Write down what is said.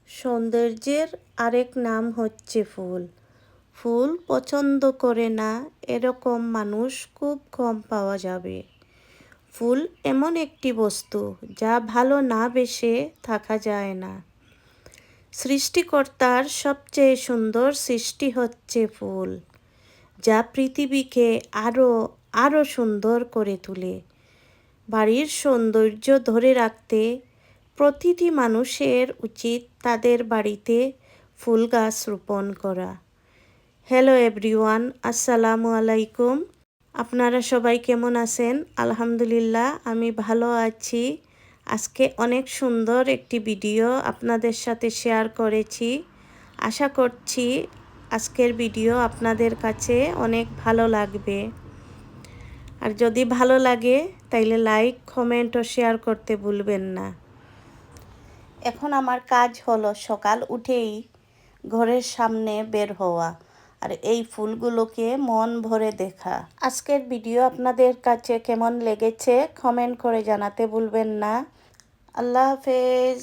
সৌন্দর্যের আরেক নাম হচ্ছে ফুল। ফুল পছন্দ করে না এরকম মানুষ খুব কম পাওয়া যাবে। ফুল এমন একটি বস্তু যা ভালো না বেসে থাকা যায় না। সৃষ্টিকর্তার সবচেয়ে সুন্দর সৃষ্টি হচ্ছে ফুল, যা পৃথিবীকে আরও সুন্দর করে তোলে। বাড়ির সৌন্দর্য ধরে রাখতে প্রতিটি মানুষের উচিত তাদের বাড়িতে ফুল গাছ রোপণ করা। হ্যালো এভরিওয়ান, আসসালামু আলাইকুম। আপনারা সবাই কেমন আছেন? আলহামদুলিল্লাহ, আমি ভালো আছি। আজকে অনেক সুন্দর একটি ভিডিও আপনাদের সাথে শেয়ার করেছি। আশা করছি আজকের ভিডিও আপনাদের কাছে অনেক ভালো লাগবে। আর যদি ভালো লাগে তাইলে লাইক, কমেন্ট ও শেয়ার করতে ভুলবেন না। এখন আমার কাজ হলো সকাল উঠেই ঘরের সামনে বের হওয়া আর এই ফুলগুলোকে মন ভরে দেখা। আজকের ভিডিও আপনাদের কাছে কেমন লেগেছে কমেন্ট করে জানাতে ভুলবেন না। আল্লাহ হাফেজ।